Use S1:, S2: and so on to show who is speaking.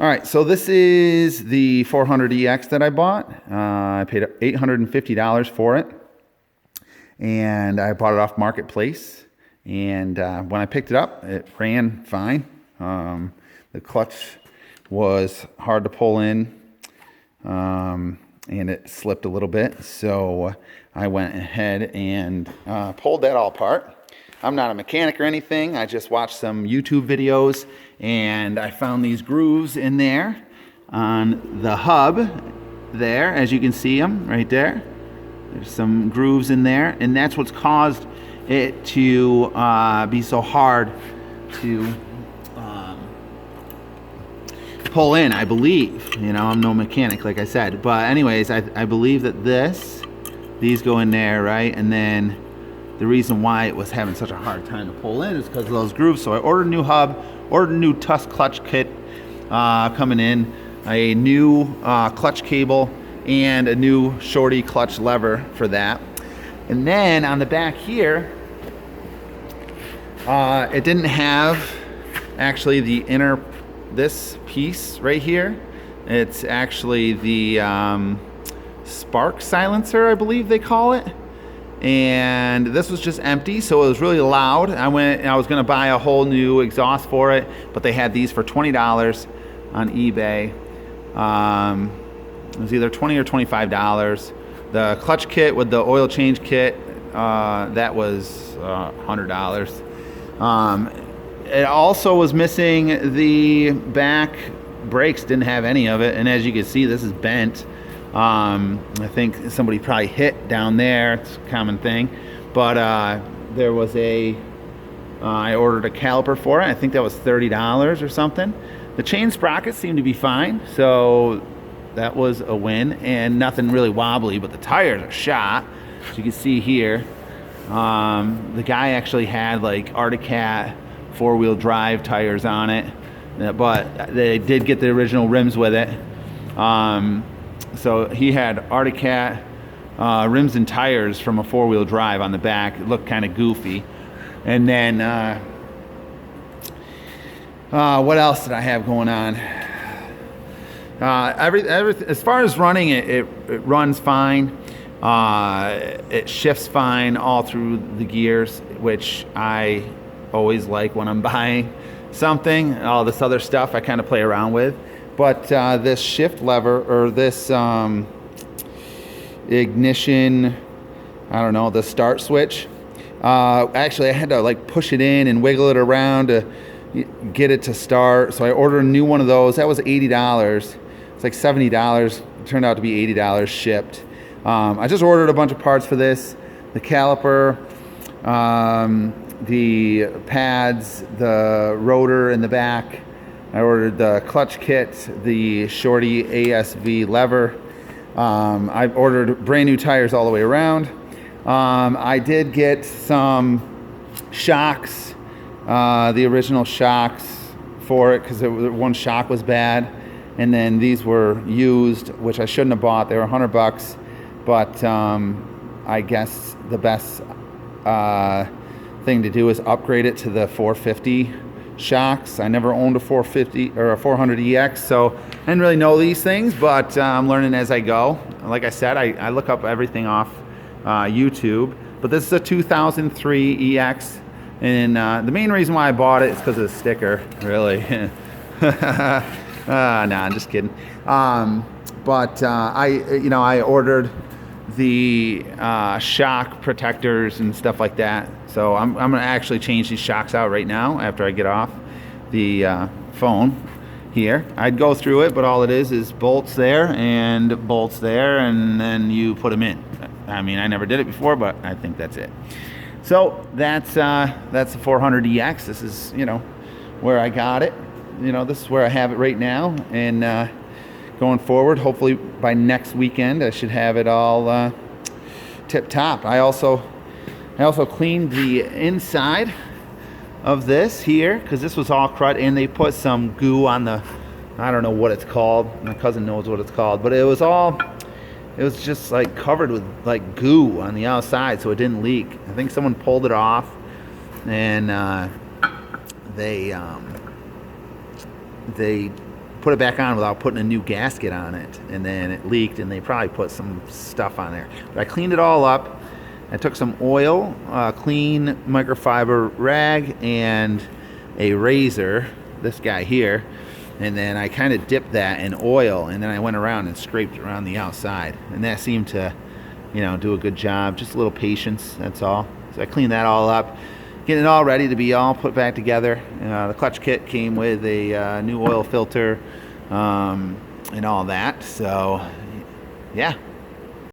S1: All right, so this is the 400EX that I bought. I paid $850 for it, and I bought it off Marketplace. And when I picked it up, it ran fine. The clutch was hard to pull in, and it slipped a little bit. So I went ahead and pulled that all apart. I'm not a mechanic or anything. I just watched some YouTube videos and I found these grooves in there on the hub there, as you can see them right there. There's some grooves in there, and that's what's caused it to be so hard to pull in, I believe. You know, I'm no mechanic, like I said. But anyways, I believe that these go in there, right? And then the reason why it was having such a hard time to pull in is because of those grooves. So I ordered a new hub, ordered a new Tusk clutch kit coming in, a new clutch cable, and a new shorty clutch lever for that. And then on the back here, it didn't have actually the inner, this piece right here. It's actually the spark silencer, I believe they call it. And this was just empty, so it was really loud. I was gonna buy a whole new exhaust for it, but they had these for $20 on eBay. It was either $20 or $25. The clutch kit with the oil change kit, that was $100. It also was missing the back brakes, didn't have any of it, and as you can see, this is bent. I think somebody probably hit down there. It's a common thing. But there was I ordered a caliper for it. I think that was $30 or something. The chain sprockets seemed to be fine, so that was a win. And nothing really wobbly, but the tires are shot. As you can see here, the guy actually had like Arctic Cat 4-wheel drive tires on it, but they did get the original rims with it. So he had Arctic Cat rims and tires from a 4-wheel drive on the back. It looked kind of goofy. And then what else did I have going on? As far as running, it runs fine. It shifts fine all through the gears, which I always like when I'm buying something. All this other stuff I kind of play around with. But this shift lever, or this ignition, I don't know, the start switch, actually I had to like push it in and wiggle it around to get it to start. So I ordered a new one of those. That was $80. It's like $70. It turned out to be $80 shipped. I just ordered a bunch of parts for this. The caliper, the pads, the rotor in the back. I ordered the clutch kit, the shorty ASV lever. I ordered brand new tires all the way around. I did get some shocks, the original shocks for it, because one shock was bad. And then these were used, which I shouldn't have bought. They were $100, but I guess the best thing to do is upgrade it to the 450 shocks. I never owned a 450 or a 400EX, so I didn't really know these things, but I'm learning as I go. Like I said, I look up everything off YouTube, but this is a 2003 EX, and the main reason why I bought it is because of the sticker, really. Nah, I'm just kidding. But I ordered the shock protectors and stuff like that. So I'm going to actually change these shocks out right now after I get off the phone here. I'd go through it, but all it is bolts there and bolts there, and then you put them in. I mean, I never did it before, but I think that's it. So that's the 400EX. This is, where I got it. This is where I have it right now, and going forward, hopefully by next weekend, I should have it all tip top. I also cleaned the inside of this here, because this was all crud, and they put some goo on the, I don't know what it's called. My cousin knows what it's called, but it was just like covered with like goo on the outside, so it didn't leak. I think someone pulled it off, and they put it back on without putting a new gasket on it, and then it leaked, and they probably put some stuff on there. But I cleaned it all up. I took some oil, clean microfiber rag, and a razor, this guy here, and then I kind of dipped that in oil, and then I went around and scraped around the outside, and that seemed to, do a good job. Just a little patience, that's all. So I cleaned that all up, getting it all ready to be all put back together. The clutch kit came with a new oil filter and all that. So, yeah,